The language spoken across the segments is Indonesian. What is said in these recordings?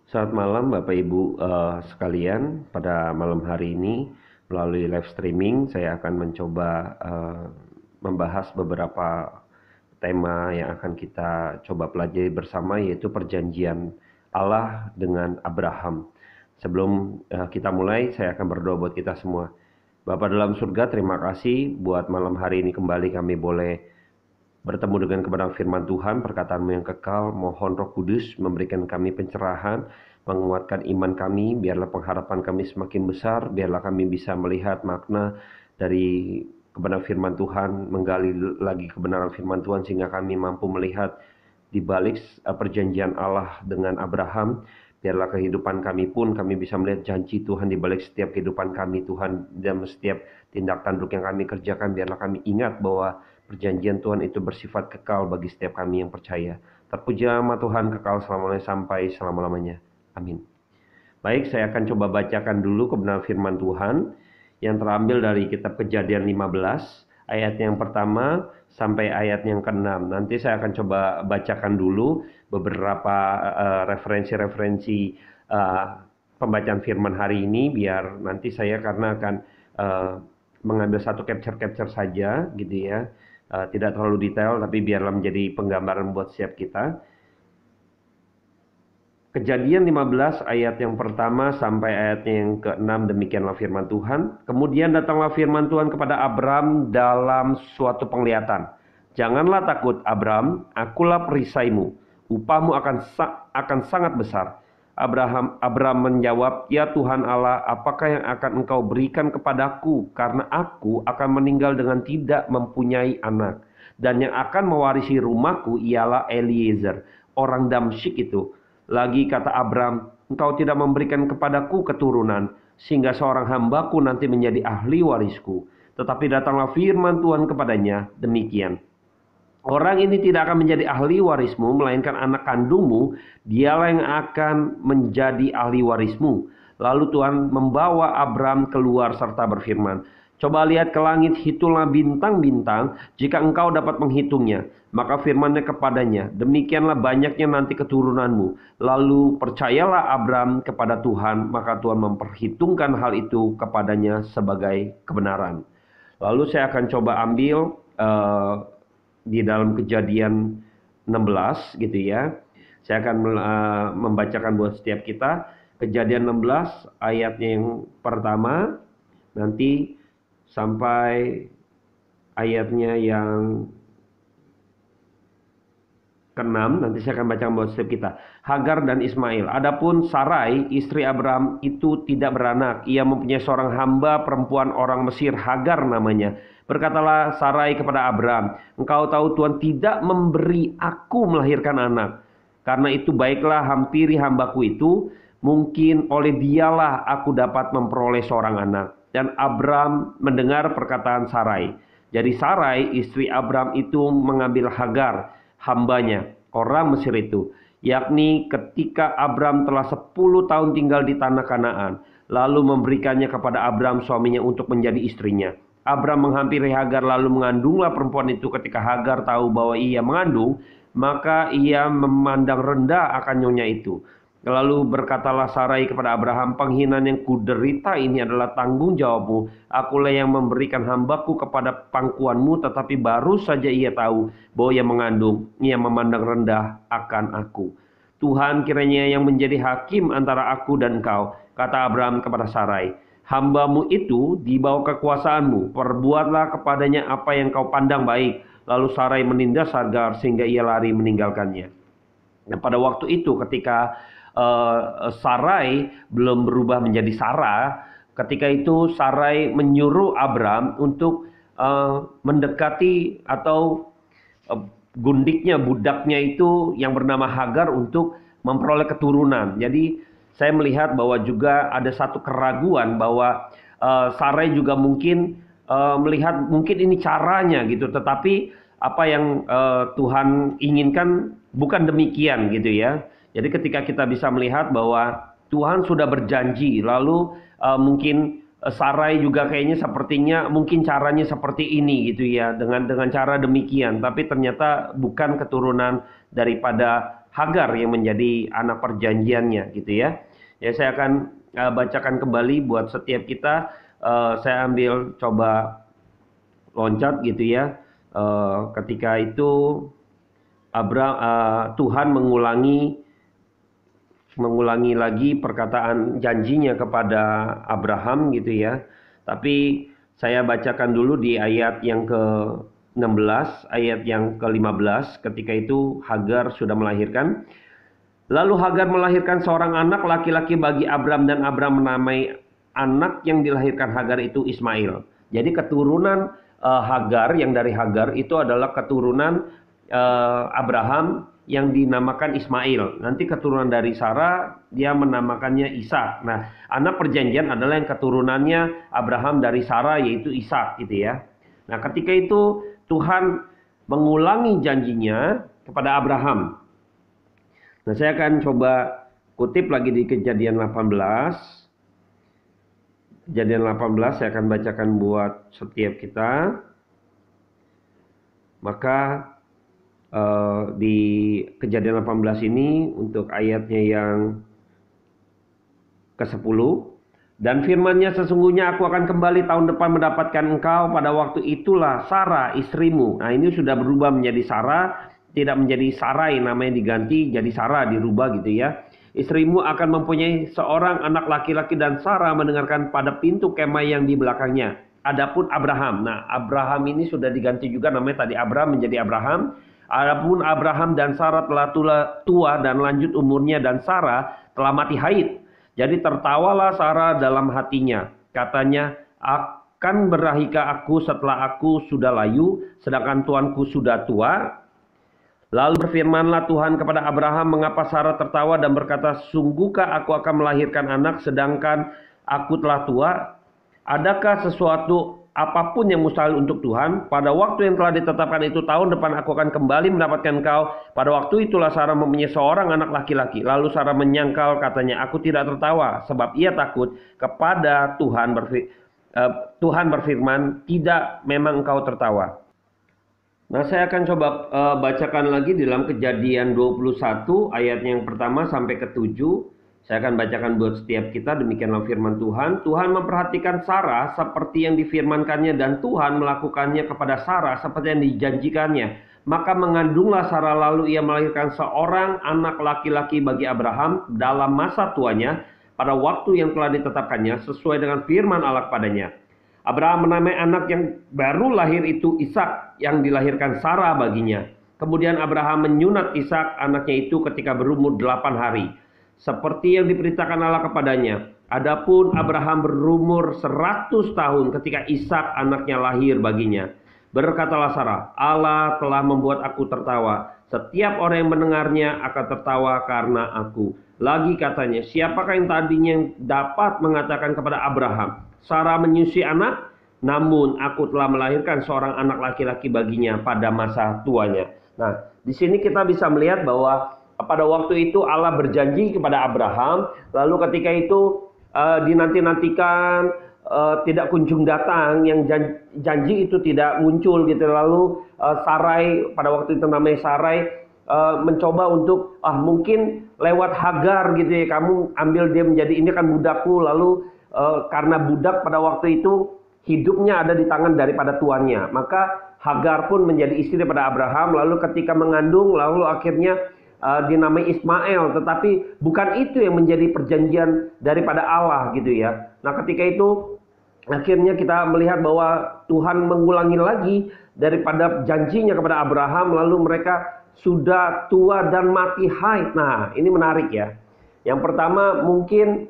Selamat malam Bapak Ibu sekalian. Pada malam hari ini melalui live streaming saya akan mencoba membahas beberapa tema yang akan kita coba pelajari bersama, yaitu perjanjian Allah dengan Abraham. Sebelum kita mulai, saya akan berdoa buat kita semua. Bapa dalam surga, terima kasih buat malam hari ini kembali kami boleh bertemu dengan kebenaran firman Tuhan, perkataanmu yang kekal. Mohon Roh Kudus memberikan kami pencerahan, menguatkan iman kami, biarlah pengharapan kami semakin besar, biarlah kami bisa melihat makna dari kebenaran firman Tuhan, menggali lagi kebenaran firman Tuhan sehingga kami mampu melihat di balik perjanjian Allah dengan Abraham. Biarlah kehidupan kami pun kami bisa melihat janji Tuhan di balik setiap kehidupan kami Tuhan, dan setiap tindak tanduk yang kami kerjakan. Biarlah kami ingat bahwa perjanjian Tuhan itu bersifat kekal bagi setiap kami yang percaya. Terpuji nama Tuhan kekal selamanya sampai selama-lamanya. Amin. Baik, saya akan coba bacakan dulu kebenaran firman Tuhan yang terambil dari kitab Kejadian 15, ayat yang pertama sampai ayat yang ke-6. Nanti saya akan coba bacakan dulu beberapa referensi-referensi pembacaan firman hari ini, biar nanti saya karena akan mengambil satu capture saja gitu ya. Tidak terlalu detail, tapi biarlah menjadi penggambaran buat setiap kita. Kejadian 15 ayat yang pertama sampai ayat yang ke-6, demikianlah firman Tuhan. Kemudian datanglah firman Tuhan kepada Abram dalam suatu penglihatan. Janganlah takut Abram, akulah perisaimu, upahmu akan sangat besar. Abram menjawab, ya Tuhan Allah, apakah yang akan engkau berikan kepadaku, karena aku akan meninggal dengan tidak mempunyai anak. Dan yang akan mewarisi rumahku ialah Eliezer, orang Damsyik itu. Lagi kata Abram, engkau tidak memberikan kepadaku keturunan, sehingga seorang hambaku nanti menjadi ahli warisku. Tetapi datanglah firman Tuhan kepadanya, demikian. Orang ini tidak akan menjadi ahli warismu, melainkan anak kandungmu, dialah yang akan menjadi ahli warismu. Lalu Tuhan membawa Abram keluar serta berfirman, coba lihat ke langit, hitunglah bintang-bintang, jika engkau dapat menghitungnya. Maka firman-Nya kepadanya, demikianlah banyaknya nanti keturunanmu. Lalu percayalah Abram kepada Tuhan, maka Tuhan memperhitungkan hal itu kepadanya sebagai kebenaran. Lalu saya akan coba ambil di dalam Kejadian 16 gitu ya. Saya akan membacakan buat setiap kita. Kejadian 16 ayatnya yang pertama nanti sampai ayatnya yang ke-6, nanti saya akan bacakan buat setiap kita. Hagar dan Ismail. Adapun Sarai, istri Abram itu tidak beranak. Ia mempunyai seorang hamba perempuan orang Mesir, Hagar namanya. Berkatalah Sarai kepada Abram, engkau tahu Tuhan tidak memberi aku melahirkan anak. Karena itu baiklah hampiri hambaku itu, mungkin oleh dialah aku dapat memperoleh seorang anak. Dan Abram mendengar perkataan Sarai. Jadi Sarai, istri Abram itu mengambil Hagar, hambanya, orang Mesir itu, yakni ketika Abram telah 10 tahun tinggal di tanah Kanaan, lalu memberikannya kepada Abram suaminya untuk menjadi istrinya. Abram menghampiri Hagar lalu mengandunglah perempuan itu. Ketika Hagar tahu bahwa ia mengandung, maka ia memandang rendah akan nyonya itu. Lalu berkatalah Sarai kepada Abraham, penghinaan yang kuderita ini adalah tanggung jawabmu. Akulah yang memberikan hambaku kepada pangkuanmu, tetapi baru saja ia tahu bahwa ia mengandung, ia memandang rendah akan aku. Tuhan kiranya yang menjadi hakim antara aku dan engkau, kata Abraham kepada Sarai. Hambamu itu di bawah kekuasaanmu, perbuatlah kepadanya apa yang kau pandang baik. Lalu Sarai menindas Hagar sehingga ia lari meninggalkannya. Nah, pada waktu itu ketika Sarai belum berubah menjadi Sarah, ketika itu Sarai menyuruh Abram untuk mendekati atau gundiknya, budaknya itu yang bernama Hagar untuk memperoleh keturunan. Jadi saya melihat bahwa juga ada satu keraguan bahwa Sarai juga mungkin melihat mungkin ini caranya gitu, tetapi apa yang Tuhan inginkan bukan demikian gitu ya. Jadi ketika kita bisa melihat bahwa Tuhan sudah berjanji, lalu mungkin Sarai juga kayaknya sepertinya mungkin caranya seperti ini gitu ya, dengan cara demikian, tapi ternyata bukan keturunan daripada Hagar yang menjadi anak perjanjiannya gitu ya. Ya saya akan bacakan kembali buat setiap kita. Saya ambil coba loncat gitu ya. Ketika itu Tuhan mengulangi lagi perkataan janjinya kepada Abraham gitu ya. Tapi saya bacakan dulu di ayat yang ke-16, ayat yang ke-15. Ketika itu Hagar sudah melahirkan. Lalu Hagar melahirkan seorang anak laki-laki bagi Abram, dan Abram menamai anak yang dilahirkan Hagar itu Ismail. Jadi keturunan Hagar, yang dari Hagar itu adalah keturunan Abraham yang dinamakan Ismail. Nanti keturunan dari Sarah dia menamakannya Ishak. Nah, anak perjanjian adalah yang keturunannya Abraham dari Sarah, yaitu Ishak gitu ya. Nah, ketika itu Tuhan mengulangi janjinya kepada Abraham. Nah, saya akan coba kutip lagi di Kejadian 18. Kejadian 18 saya akan bacakan buat setiap kita. Maka di Kejadian 18 ini untuk ayatnya yang ke-10. Dan firman-Nya, sesungguhnya aku akan kembali tahun depan mendapatkan engkau, pada waktu itulah Sarah istrimu. Nah, ini sudah berubah menjadi Sarah, tidak menjadi Sarai, namanya diganti jadi Sarah, dirubah gitu ya. Istrimu akan mempunyai seorang anak laki-laki, dan Sarah mendengarkan pada pintu kemah yang di belakangnya. Adapun Abraham, nah Abraham ini sudah diganti juga namanya, tadi Abraham menjadi Abraham. Adapun Abraham dan Sarah telah tua dan lanjut umurnya, dan Sarah telah mati haid. Jadi tertawalah Sarah dalam hatinya. Katanya, akan berahikah aku setelah aku sudah layu, sedangkan tuanku sudah tua? Lalu berfirmanlah Tuhan kepada Abraham, mengapa Sarah tertawa dan berkata, sungguhkah aku akan melahirkan anak sedangkan aku telah tua? Adakah sesuatu apapun yang mustahil untuk Tuhan? Pada waktu yang telah ditetapkan itu, tahun depan aku akan kembali mendapatkan engkau. Pada waktu itulah Sarah mempunyai seorang anak laki-laki. Lalu Sarah menyangkal, katanya, aku tidak tertawa, sebab ia takut kepada Tuhan. Tuhan berfirman, tidak, memang engkau tertawa. Nah, saya akan coba bacakan lagi di dalam Kejadian 21 ayat yang pertama sampai ke-7. Saya akan bacakan buat setiap kita, demikianlah firman Tuhan. Tuhan memperhatikan Sarah seperti yang difirmankannya, dan Tuhan melakukannya kepada Sarah seperti yang dijanjikannya. Maka mengandunglah Sarah, lalu ia melahirkan seorang anak laki-laki bagi Abraham dalam masa tuanya, pada waktu yang telah ditetapkannya, sesuai dengan firman Allah kepadanya. Abraham menamai anak yang baru lahir itu Ishak, yang dilahirkan Sarah baginya. Kemudian Abraham menyunat Ishak anaknya itu ketika berumur 8 hari, seperti yang diperintahkan Allah kepadanya. Adapun Abraham berumur 100 tahun ketika Ishak anaknya lahir baginya. Berkatalah Sarah, Allah telah membuat aku tertawa. Setiap orang yang mendengarnya akan tertawa karena aku. Lagi katanya, siapakah yang tadinya dapat mengatakan kepada Abraham, Sarah menyusui anak? Namun aku telah melahirkan seorang anak laki-laki baginya pada masa tuanya. Nah, di sini kita bisa melihat bahwa pada waktu itu Allah berjanji kepada Abraham, lalu ketika itu dinanti-nantikan, tidak kunjung datang, yang janji itu tidak muncul gitu. Lalu Sarai, pada waktu itu namanya Sarai, mencoba untuk mungkin lewat Hagar gitu ya, kamu ambil dia menjadi, ini kan budakku. Lalu karena budak pada waktu itu hidupnya ada di tangan daripada tuannya, maka Hagar pun menjadi istri daripada Abraham. Lalu ketika mengandung, lalu akhirnya dinamai Ismail, tetapi bukan itu yang menjadi perjanjian daripada Allah gitu ya. Nah, ketika itu akhirnya kita melihat bahwa Tuhan mengulangi lagi daripada janjinya kepada Abraham, lalu mereka sudah tua dan mati haid. Nah, ini menarik ya. Yang pertama, mungkin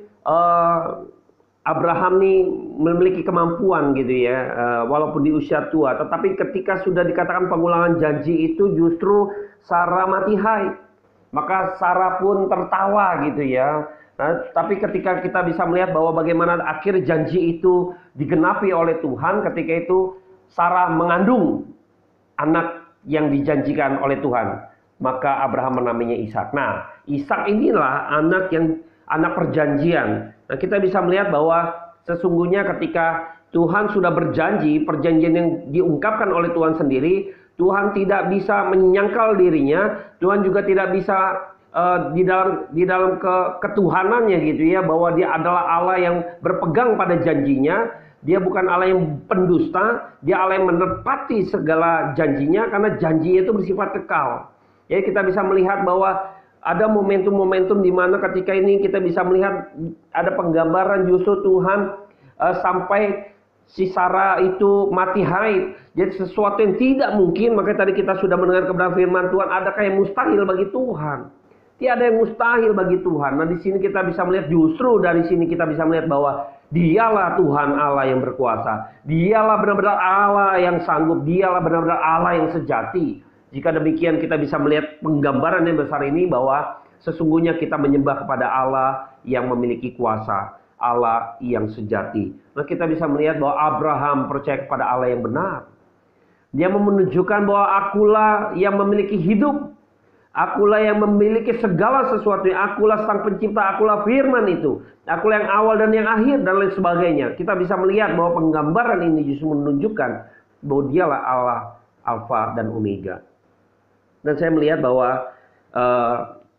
Abraham nih memiliki kemampuan gitu ya, walaupun di usia tua. Tetapi ketika sudah dikatakan pengulangan janji itu, justru Sarah mati haid. Maka Sarah pun tertawa gitu ya. Nah, tapi ketika kita bisa melihat bahwa bagaimana akhir janji itu digenapi oleh Tuhan, ketika itu Sarah mengandung anak yang dijanjikan oleh Tuhan. Maka Abraham menamainya Ishak. Nah, Ishak inilah anak perjanjian. Nah, kita bisa melihat bahwa Sesungguhnya ketika Tuhan sudah berjanji, perjanjian yang diungkapkan oleh Tuhan sendiri, Tuhan tidak bisa menyangkal dirinya, Tuhan juga tidak bisa di dalam ketuhanannya gitu ya, bahwa dia adalah Allah yang berpegang pada janjinya. Dia bukan Allah yang pendusta, dia Allah yang menepati segala janjinya, karena janjinya itu bersifat kekal. Jadi kita bisa melihat bahwa ada momentum-momentum di mana ketika ini kita bisa melihat ada penggambaran justru Tuhan sampai si Sarah itu mati haid. Jadi sesuatu yang tidak mungkin, makanya tadi kita sudah mendengar kebenaran firman Tuhan, adakah yang mustahil bagi Tuhan? Tiada yang mustahil bagi Tuhan. Nah, di sini kita bisa melihat, justru dari sini kita bisa melihat bahwa Dialah Tuhan Allah yang berkuasa. Dialah benar-benar Allah yang sanggup. Dialah benar-benar Allah yang sejati. Jika demikian kita bisa melihat penggambaran yang besar ini bahwa sesungguhnya kita menyembah kepada Allah yang memiliki kuasa. Allah yang sejati. Nah, kita bisa melihat bahwa Abraham percaya kepada Allah yang benar. Dia menunjukkan bahwa akulah yang memiliki hidup. Akulah yang memiliki segala sesuatu. Akulah sang pencipta, akulah firman itu. Akulah yang awal dan yang akhir dan lain sebagainya. Kita bisa melihat bahwa penggambaran ini justru menunjukkan bahwa dialah Allah Alfa dan Omega. Dan saya melihat bahwa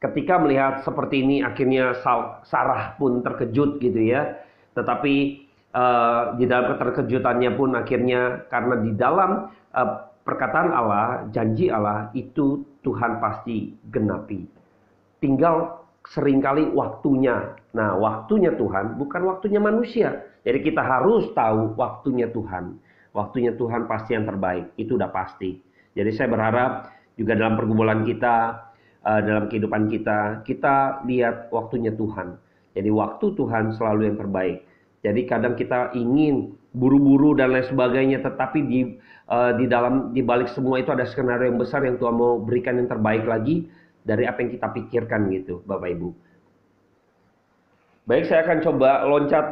ketika melihat seperti ini, akhirnya Sarah pun terkejut gitu ya. Tetapi di dalam keterkejutannya pun akhirnya, karena di dalam perkataan Allah, janji Allah itu Tuhan pasti genapi. Tinggal seringkali waktunya. Nah, waktunya Tuhan bukan waktunya manusia. Jadi kita harus tahu waktunya Tuhan. Waktunya Tuhan pasti yang terbaik. Itu udah pasti. Jadi saya berharap juga dalam pergumulan kita, dalam kehidupan kita, kita lihat waktunya Tuhan. Jadi waktu Tuhan selalu yang terbaik. Jadi kadang kita ingin buru-buru dan lain sebagainya, tetapi di balik semua itu ada skenario yang besar yang Tuhan mau berikan yang terbaik lagi dari apa yang kita pikirkan gitu, Bapak Ibu. Baik, saya akan coba loncat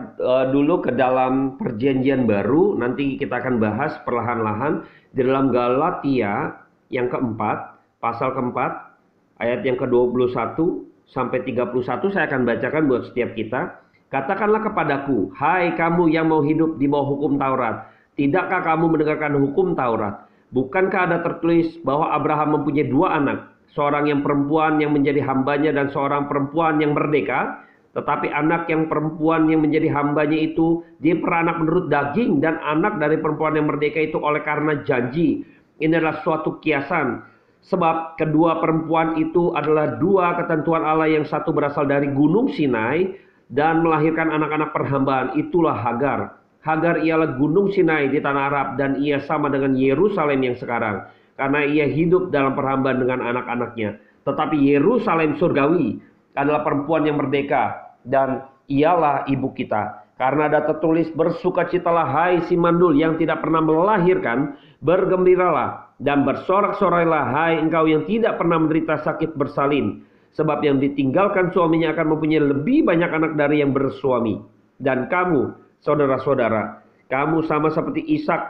dulu ke dalam perjanjian baru. Nanti kita akan bahas perlahan-lahan di dalam Galatia yang keempat, pasal keempat, ayat yang ke-21 sampai 31 saya akan bacakan buat setiap kita. Katakanlah kepadaku, hai kamu yang mau hidup di bawah hukum Taurat, tidakkah kamu mendengarkan hukum Taurat? Bukankah ada tertulis bahwa Abraham mempunyai dua anak, seorang yang perempuan yang menjadi hambanya dan seorang perempuan yang merdeka? Tetapi anak yang perempuan yang menjadi hambanya itu diperanak menurut daging, dan anak dari perempuan yang merdeka itu oleh karena janji. Ini adalah suatu kiasan. Sebab kedua perempuan itu adalah dua ketentuan Allah, yang satu berasal dari gunung Sinai dan melahirkan anak-anak perhambaan, itulah Hagar. Hagar ialah gunung Sinai di tanah Arab, dan ia sama dengan Yerusalem yang sekarang, karena ia hidup dalam perhambaan dengan anak-anaknya. Tetapi Yerusalem surgawi adalah perempuan yang merdeka, dan ialah ibu kita. Karena ada tertulis, bersukacitalah hai si mandul yang tidak pernah melahirkan, bergembiralah dan bersorak-sorailah hai engkau yang tidak pernah menderita sakit bersalin. Sebab yang ditinggalkan suaminya akan mempunyai lebih banyak anak dari yang bersuami. Dan kamu, saudara-saudara, kamu sama seperti Ishak,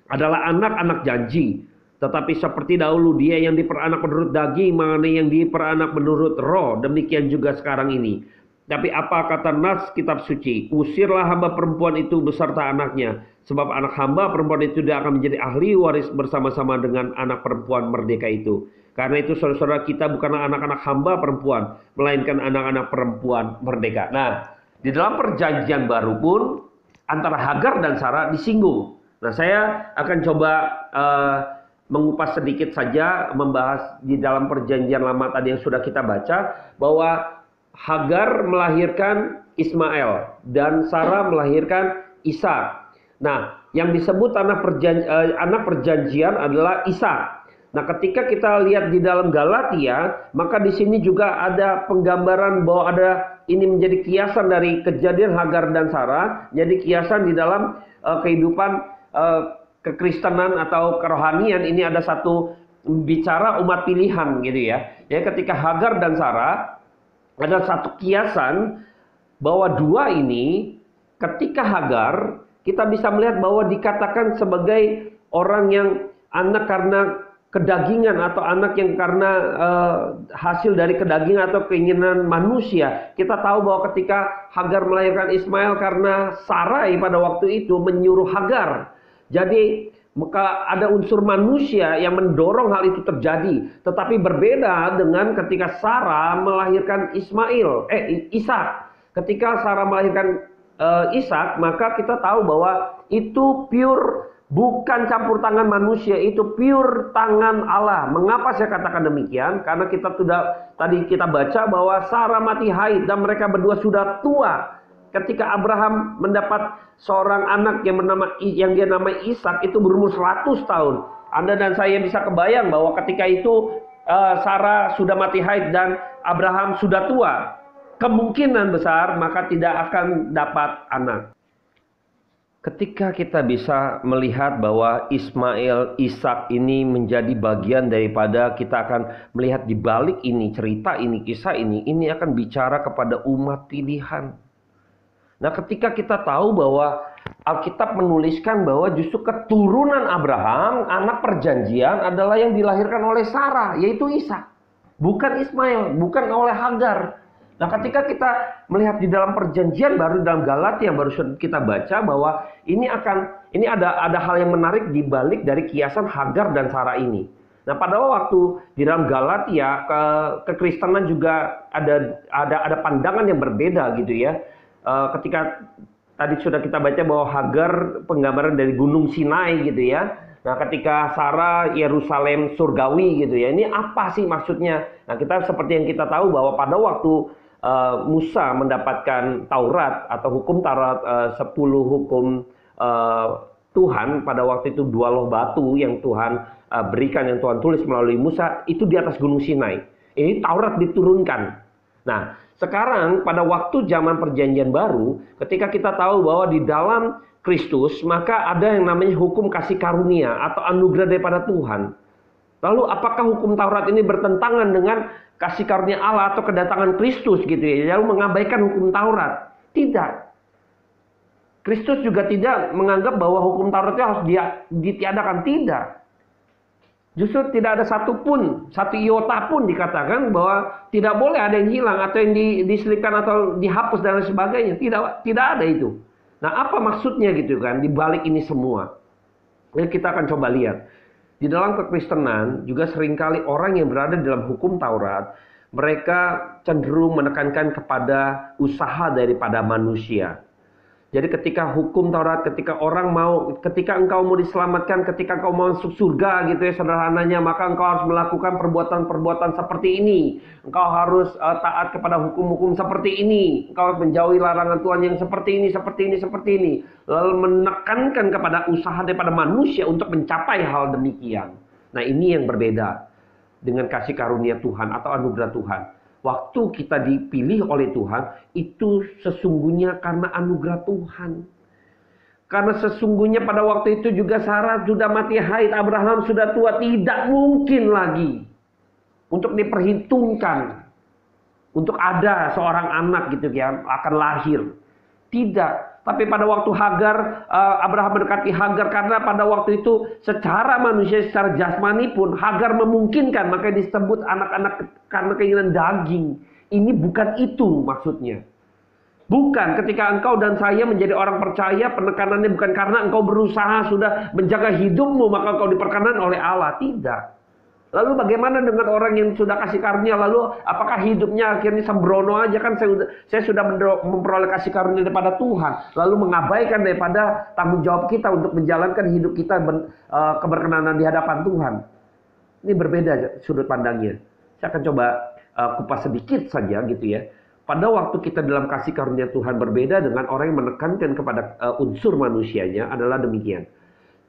adalah anak-anak janji. Tetapi seperti dahulu dia yang diperanak menurut daging, mengenai yang diperanak menurut roh, demikian juga sekarang ini. Tapi apa kata nas kitab suci? Usirlah hamba perempuan itu beserta anaknya. Sebab anak hamba perempuan itu dia akan menjadi ahli waris bersama-sama dengan anak perempuan merdeka itu. Karena itu saudara-saudara, kita bukanlah anak-anak hamba perempuan, melainkan anak-anak perempuan merdeka. Nah, di dalam perjanjian baru pun antara Hagar dan Sarah disinggung. Nah, saya akan coba mengupas sedikit saja, membahas di dalam perjanjian lama tadi yang sudah kita baca, bahwa Hagar melahirkan Ismail dan Sarah melahirkan Ishak. Nah, yang disebut anak perjanjian adalah Ishak. Nah, ketika kita lihat di dalam Galatia, maka di sini juga ada penggambaran bahwa ini menjadi kiasan dari kejadian Hagar dan Sarah, jadi kiasan di dalam kehidupan kekristenan atau kerohanian. Ini ada satu bicara umat pilihan gitu ya. Ya, ketika Hagar dan Sarah ada satu kiasan bahwa dua ini, ketika Hagar kita bisa melihat bahwa dikatakan sebagai orang yang anak karena kedagingan atau anak yang karena hasil dari kedagingan atau keinginan manusia. Kita tahu bahwa ketika Hagar melahirkan Ismail karena Sarai pada waktu itu menyuruh Hagar. Jadi maka ada unsur manusia yang mendorong hal itu terjadi. Tetapi berbeda dengan ketika Sarah melahirkan Ishak. Ketika Sarah melahirkan Ishak, maka kita tahu bahwa itu pure, bukan campur tangan manusia, itu pure tangan Allah. Mengapa saya katakan demikian? Karena tadi kita baca bahwa Sarah mati haid dan mereka berdua sudah tua. Ketika Abraham mendapat seorang anak yang dia namai Ishak, itu berumur 100 tahun. Anda dan saya bisa kebayang bahwa ketika itu Sarah sudah mati haid dan Abraham sudah tua. Kemungkinan besar maka tidak akan dapat anak. Ketika kita bisa melihat bahwa Ismail, Ishak ini menjadi bagian daripada, kita akan melihat di balik ini, cerita ini, kisah ini akan bicara kepada umat pilihan. Nah, ketika kita tahu bahwa Alkitab menuliskan bahwa justru keturunan Abraham, anak perjanjian adalah yang dilahirkan oleh Sarah, yaitu Ishak. Bukan Ismail, bukan oleh Hagar. Nah, ketika kita melihat di dalam perjanjian baru dalam Galatia yang baru kita baca bahwa ini ada hal yang menarik di balik dari kiasan Hagar dan Sarah ini. Nah, pada waktu di dalam Galatia kekristenan juga ada pandangan yang berbeda gitu ya. Ketika tadi sudah kita baca bahwa Hagar penggambaran dari Gunung Sinai gitu ya. Nah, ketika Sarah Yerusalem surgawi gitu ya. Ini apa sih maksudnya? Nah, kita seperti yang kita tahu bahwa pada waktu Musa mendapatkan Taurat atau hukum Taurat 10 hukum Tuhan, pada waktu itu 2 loh batu yang Tuhan berikan, yang Tuhan tulis melalui Musa, itu di atas Gunung Sinai. Ini Taurat diturunkan. Nah, sekarang pada waktu zaman perjanjian baru, ketika kita tahu bahwa di dalam Kristus, maka ada yang namanya hukum kasih karunia atau anugerah daripada Tuhan. Lalu apakah hukum Taurat ini bertentangan dengan kasih karunia Allah atau kedatangan Kristus gitu ya? Lalu mengabaikan hukum Taurat? Tidak. Kristus juga tidak menganggap bahwa hukum Taurat itu harus ditiadakan. Tidak. Justru tidak ada satu iota pun dikatakan bahwa tidak boleh ada yang hilang atau yang diselipkan atau dihapus dan lain sebagainya. Tidak ada itu. Nah, apa maksudnya gitu kan di balik ini semua? Nah, kita akan coba lihat. Di dalam kekristenan juga seringkali orang yang berada dalam hukum Taurat, mereka cenderung menekankan kepada usaha daripada manusia. Jadi ketika hukum Taurat, ketika engkau mau diselamatkan, ketika engkau mau masuk surga gitu ya sederhananya, maka engkau harus melakukan perbuatan-perbuatan seperti ini. Engkau harus taat kepada hukum-hukum seperti ini. Engkau harus menjauhi larangan Tuhan yang seperti ini, seperti ini, seperti ini. Lalu menekankan kepada usaha daripada manusia untuk mencapai hal demikian. Nah, ini yang berbeda dengan kasih karunia Tuhan atau anugerah Tuhan. Waktu kita dipilih oleh Tuhan, itu sesungguhnya karena anugerah Tuhan. Karena sesungguhnya pada waktu itu juga Sarah sudah mati haid, Abraham sudah tua, tidak mungkin lagi untuk diperhitungkan untuk ada seorang anak gitu ya akan lahir. Tidak. Tapi pada waktu Abraham mendekati Hagar, karena pada waktu itu secara manusia, secara jasmani pun Hagar memungkinkan, maka disebut anak-anak karena keinginan daging. Ini bukan itu maksudnya. Bukan ketika engkau dan saya menjadi orang percaya, penekanannya bukan karena engkau berusaha sudah menjaga hidupmu maka engkau diperkenan oleh Allah. Tidak. Lalu bagaimana dengan orang yang sudah kasih karunia? Lalu apakah hidupnya akhirnya sembrono aja? Kan saya sudah memperoleh kasih karunia daripada Tuhan. Lalu mengabaikan daripada tanggung jawab kita untuk menjalankan hidup kita keberkenanan di hadapan Tuhan. Ini berbeda sudut pandangnya. Saya akan coba kupas sedikit saja gitu ya. Pada waktu kita dalam kasih karunia Tuhan berbeda dengan orang yang menekankan kepada unsur manusianya adalah demikian.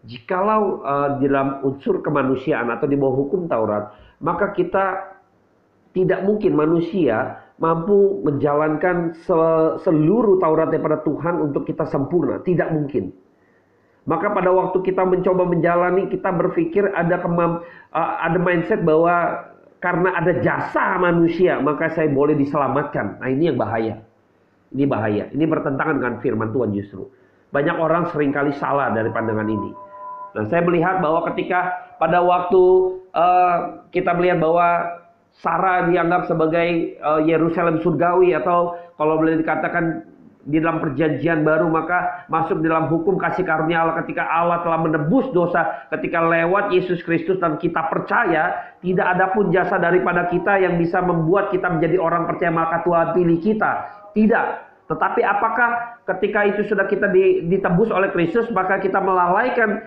Jikalau di dalam unsur kemanusiaan atau di bawah hukum Taurat, maka kita tidak mungkin manusia mampu menjalankan seluruh Taurat daripada Tuhan untuk kita sempurna. Tidak mungkin. Maka pada waktu kita mencoba menjalani, kita berpikir ada mindset bahwa karena ada jasa manusia, maka saya boleh diselamatkan. Nah, ini yang bahaya. Ini bahaya. Ini bertentangan dengan firman Tuhan justru. Banyak orang seringkali salah dari pandangan ini. Nah, saya melihat bahwa ketika pada waktu kita melihat bahwa Sarah dianggap sebagai Yerusalem surgawi, atau kalau boleh dikatakan di dalam perjanjian baru maka masuk dalam hukum kasih karunia Allah ketika Allah telah menebus dosa, ketika lewat Yesus Kristus dan kita percaya, tidak ada pun jasa daripada kita yang bisa membuat kita menjadi orang percaya maka Tuhan pilih kita. Tidak. Tetapi apakah ketika itu sudah kita ditebus oleh Kristus maka kita melalaikan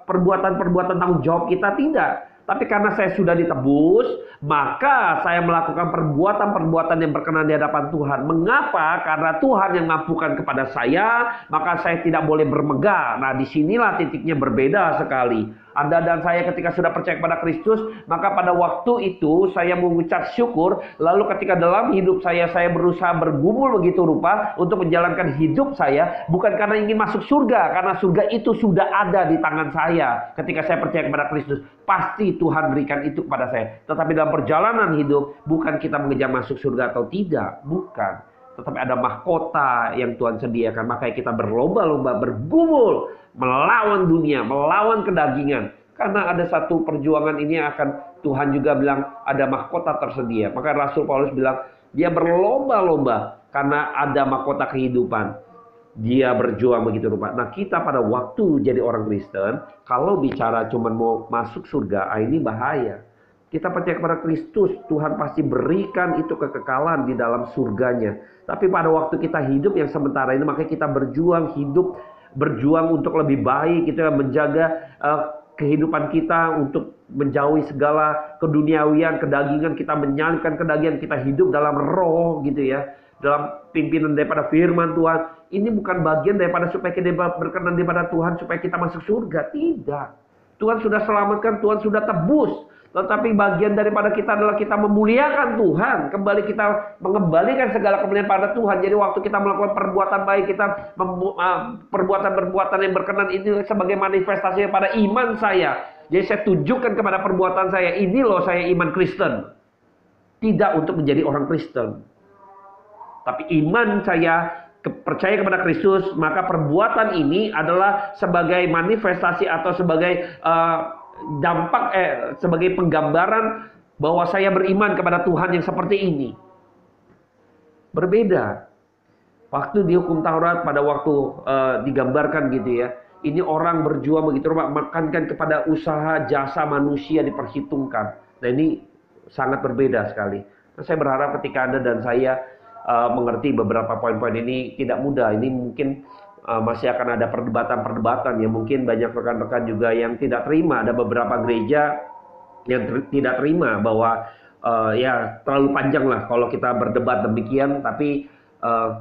perbuatan-perbuatan tanggung jawab kita? Tidak. Tapi karena saya sudah ditebus, maka saya melakukan perbuatan-perbuatan yang berkenan di hadapan Tuhan. Mengapa? Karena Tuhan yang mampukan kepada saya, maka saya tidak boleh bermegah. Nah, disinilah titiknya berbeda sekali. Anda dan saya ketika sudah percaya kepada Kristus, maka pada waktu itu saya mengucap syukur. Lalu ketika dalam hidup saya berusaha bergumul begitu rupa untuk menjalankan hidup saya, bukan karena ingin masuk surga, karena surga itu sudah ada di tangan saya. Ketika saya percaya kepada Kristus, pasti Tuhan berikan itu kepada saya. Tetapi dalam perjalanan hidup, bukan kita mengejar masuk surga atau tidak, bukan. Tetapi ada mahkota yang Tuhan sediakan. Makanya kita berlomba-lomba, bergumul, melawan dunia, melawan kedagingan. Karena ada satu perjuangan ini akan Tuhan juga bilang ada mahkota tersedia. Maka Rasul Paulus bilang, dia berlomba-lomba karena ada mahkota kehidupan. Dia berjuang begitu rupa. Nah, kita pada waktu jadi orang Kristen, kalau bicara cuma mau masuk surga, ini bahaya. Kita percaya kepada Kristus, Tuhan pasti berikan itu kekekalan di dalam surganya. Tapi pada waktu kita hidup yang sementara ini, makanya kita berjuang hidup, berjuang untuk lebih baik, kita menjaga kehidupan kita untuk menjauhi segala keduniawian, kedagingan, kita menyalibkan kedagingan, kita hidup dalam roh gitu ya. Dalam pimpinan daripada firman Tuhan. Ini bukan bagian daripada supaya kita berkenan daripada Tuhan, supaya kita masuk surga. Tidak. Tuhan sudah selamatkan, Tuhan sudah tebus. Tetapi bagian daripada kita adalah kita memuliakan Tuhan. Kembali kita mengembalikan segala kemuliaan pada Tuhan. Jadi waktu kita melakukan perbuatan baik, kita perbuatan-perbuatan yang berkenan ini sebagai manifestasi pada iman saya. Jadi saya tunjukkan kepada perbuatan saya, ini loh saya iman Kristen. Tidak untuk menjadi orang Kristen. Tapi iman saya percaya kepada Kristus, maka perbuatan ini adalah sebagai manifestasi atau sebagai dampak sebagai penggambaran bahwa saya beriman kepada Tuhan yang seperti ini. Berbeda. Waktu di hukum Taurat pada waktu digambarkan gitu ya. Ini orang berjuang begitu rupa, makankan kepada usaha jasa manusia diperhitungkan. Nah, ini sangat berbeda sekali. Nah, saya berharap ketika Anda dan saya mengerti beberapa poin-poin ini tidak mudah. Ini mungkin masih akan ada perdebatan-perdebatan yang mungkin banyak rekan-rekan juga yang tidak terima. Ada beberapa gereja yang tidak terima bahwa ya terlalu panjang lah kalau kita berdebat demikian. Tapi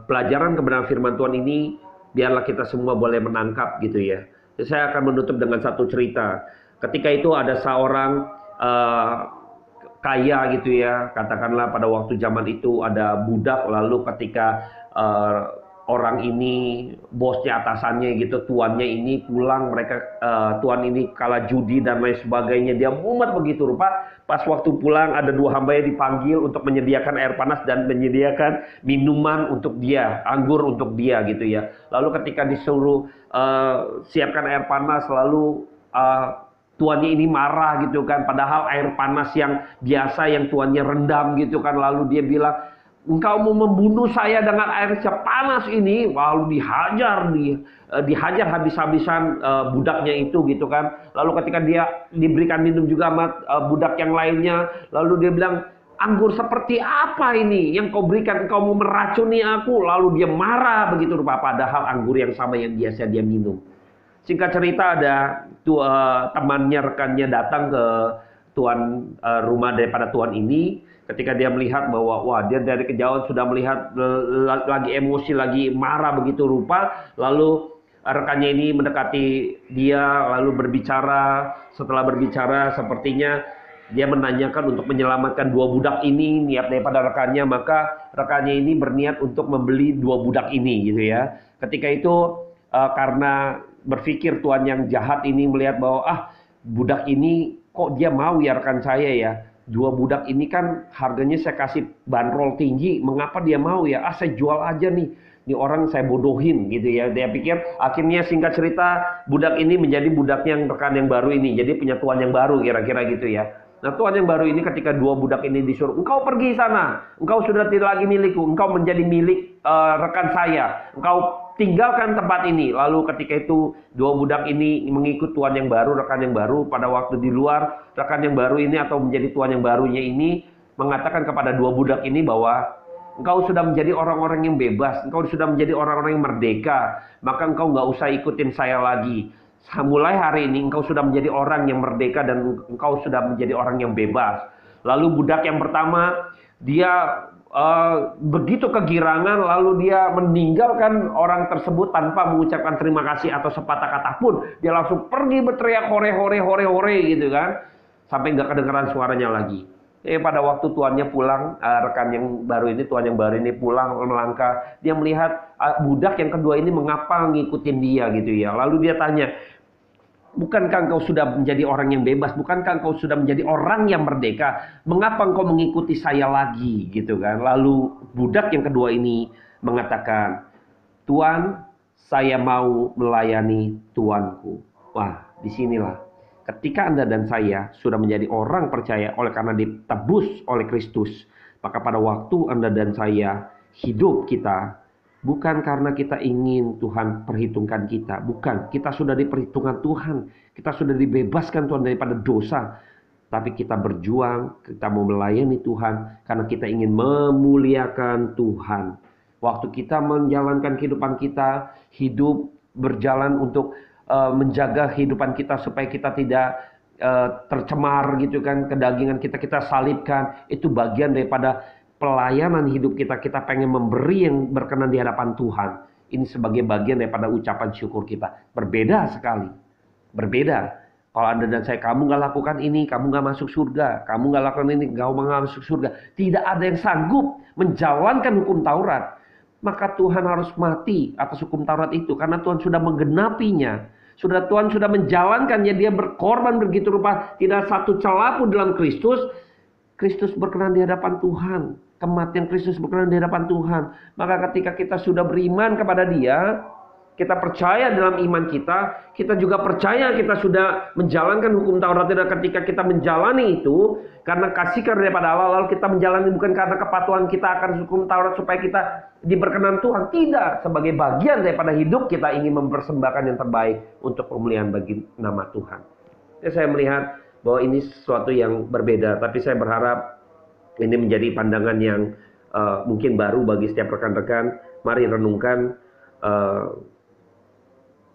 pelajaran kebenaran firman Tuhan ini biarlah kita semua boleh menangkap gitu ya. Jadi saya akan menutup dengan satu cerita. Ketika itu ada seorang kaya gitu ya, katakanlah pada waktu zaman itu ada budak, lalu ketika orang ini, bosnya, atasannya gitu, tuannya ini pulang, mereka tuan ini kalah judi dan lain sebagainya, dia mumet begitu rupa. Pas waktu pulang ada dua hambanya dipanggil untuk menyediakan air panas dan menyediakan minuman untuk dia, anggur untuk dia gitu ya. Lalu ketika disuruh siapkan air panas, lalu tuannya ini marah gitu kan, padahal air panas yang biasa yang tuannya rendam gitu kan, lalu dia bilang, engkau mau membunuh saya dengan air panas ini, lalu dihajar habis-habisan budaknya itu gitu kan. Lalu ketika dia diberikan minum juga sama budak yang lainnya, lalu dia bilang, anggur seperti apa ini yang kau berikan, engkau mau meracuni aku. Lalu dia marah begitu rupa, padahal anggur yang sama yang biasa dia minum. Singkat cerita ada temannya, rekannya datang ke tuan rumah daripada tuan ini. Ketika dia melihat bahwa wah, dia dari kejauhan sudah melihat lagi emosi, lagi marah begitu rupa. Lalu rekannya ini mendekati dia lalu berbicara. Setelah berbicara sepertinya dia menanyakan untuk menyelamatkan dua budak ini, niat daripada rekannya. Maka rekannya ini berniat untuk membeli dua budak ini gitu ya. Ketika itu karena berpikir tuan yang jahat ini melihat bahwa budak ini kok dia mau ya rekan saya ya. dua budak ini kan harganya saya kasih bandrol tinggi, mengapa dia mau ya? Ah, saya jual aja nih. Ini orang saya bodohin gitu ya. Dia pikir akhirnya singkat cerita budak ini menjadi budak yang rekan yang baru ini. Jadi punya tuan yang baru kira-kira gitu ya. Nah tuan yang baru ini ketika dua budak ini disuruh, engkau pergi sana, engkau sudah tidak lagi milikku, engkau menjadi milik rekan saya, engkau tinggalkan tempat ini. Lalu ketika itu dua budak ini mengikut tuan yang baru, rekan yang baru. Pada waktu di luar, rekan yang baru ini atau menjadi tuan yang barunya ini mengatakan kepada dua budak ini bahwa engkau sudah menjadi orang-orang yang bebas, engkau sudah menjadi orang-orang yang merdeka, maka engkau nggak usah ikutin saya lagi. Mulai hari ini engkau sudah menjadi orang yang merdeka dan engkau sudah menjadi orang yang bebas. Lalu budak yang pertama, dia begitu kegirangan, lalu dia meninggalkan orang tersebut tanpa mengucapkan terima kasih atau sepatah kata pun. Dia langsung pergi berteriak hore hore hore hore gitu kan, sampai nggak kedengeran suaranya lagi. Pada waktu tuannya pulang, rekan yang baru ini, tuan yang baru ini pulang melangkah, dia melihat budak yang kedua ini mengapa ngikutin dia gitu ya. Lalu dia tanya, bukankah engkau sudah menjadi orang yang bebas? Bukankah engkau sudah menjadi orang yang merdeka? Mengapa engkau mengikuti saya lagi gitu kan? Lalu budak yang kedua ini mengatakan, Tuan, saya mau melayani tuanku. Wah, disinilah. Ketika Anda dan saya sudah menjadi orang percaya oleh karena ditebus oleh Kristus, maka pada waktu Anda dan saya hidup kita, bukan karena kita ingin Tuhan perhitungkan kita. Bukan, kita sudah diperhitungkan Tuhan. Kita sudah dibebaskan Tuhan daripada dosa. Tapi kita berjuang, kita mau melayani Tuhan karena kita ingin memuliakan Tuhan. Waktu kita menjalankan kehidupan kita, hidup berjalan untuk menjaga kehidupan kita supaya kita tidak tercemar gitu kan, kedagingan kita salibkan. Itu bagian daripada pelayanan hidup kita. Kita pengen memberi yang berkenan di hadapan Tuhan. Ini sebagai bagian daripada ucapan syukur kita. Berbeda sekali. Berbeda. Kalau Anda dan saya, kamu nggak lakukan ini, kamu nggak masuk surga. Kamu nggak lakukan ini, kamu nggak masuk surga. Tidak ada yang sanggup menjalankan hukum Taurat. Maka Tuhan harus mati atas hukum Taurat itu. Karena Tuhan sudah menggenapinya. Tuhan sudah menjalankannya, dia berkorban begitu rupa, tidak satu celah pun dalam Kristus. Kristus berkenan di hadapan Tuhan. Kematian Kristus berkenan di hadapan Tuhan. Maka ketika kita sudah beriman kepada dia, kita percaya dalam iman kita, kita juga percaya kita sudah menjalankan hukum Taurat. Dan ketika kita menjalani itu, karena kasih karunia daripada Allah, lalu kita menjalani bukan karena kepatuhan kita akan hukum Taurat supaya kita diberkenan Tuhan. Tidak, sebagai bagian daripada hidup kita ingin mempersembahkan yang terbaik untuk pemulihan bagi nama Tuhan. Jadi saya melihat bahwa ini sesuatu yang berbeda, tapi saya berharap ini menjadi pandangan yang mungkin baru bagi setiap rekan-rekan. Mari renungkan,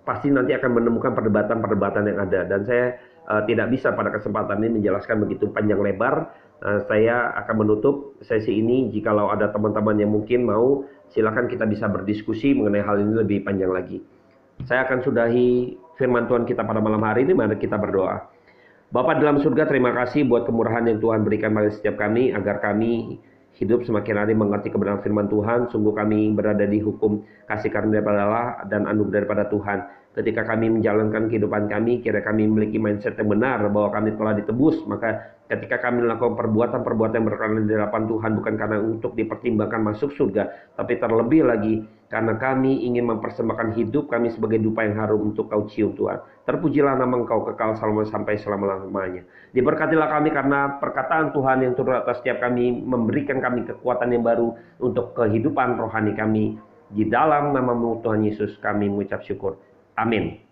pasti nanti akan menemukan perdebatan-perdebatan yang ada. Dan saya tidak bisa pada kesempatan ini menjelaskan begitu panjang lebar. Saya akan menutup sesi ini. Jikalau ada teman-teman yang mungkin mau, silakan kita bisa berdiskusi mengenai hal ini lebih panjang lagi. Saya akan sudahi firman Tuhan kita pada malam hari ini. Mari kita berdoa. Bapa dalam surga, terima kasih buat kemurahan yang Tuhan berikan pada setiap kami, agar kami hidup semakin hari mengerti kebenaran firman Tuhan. Sungguh kami berada di hukum kasih karunia daripada Allah dan anugerah daripada Tuhan. Ketika kami menjalankan kehidupan kami, kira kami memiliki mindset yang benar bahwa kami telah ditebus. Maka ketika kami melakukan perbuatan-perbuatan yang berkenan di hadapan Tuhan, bukan karena untuk dipertimbangkan masuk surga, tapi terlebih lagi karena kami ingin mempersembahkan hidup kami sebagai dupa yang harum untuk Kau cium Tuhan. Terpujilah nama Engkau kekal sampai selama-lamanya. Diberkatilah kami karena perkataan Tuhan yang turun atas setiap kami, memberikan kami kekuatan yang baru untuk kehidupan rohani kami. Di dalam nama Tuhan Yesus kami mengucap syukur. Amin.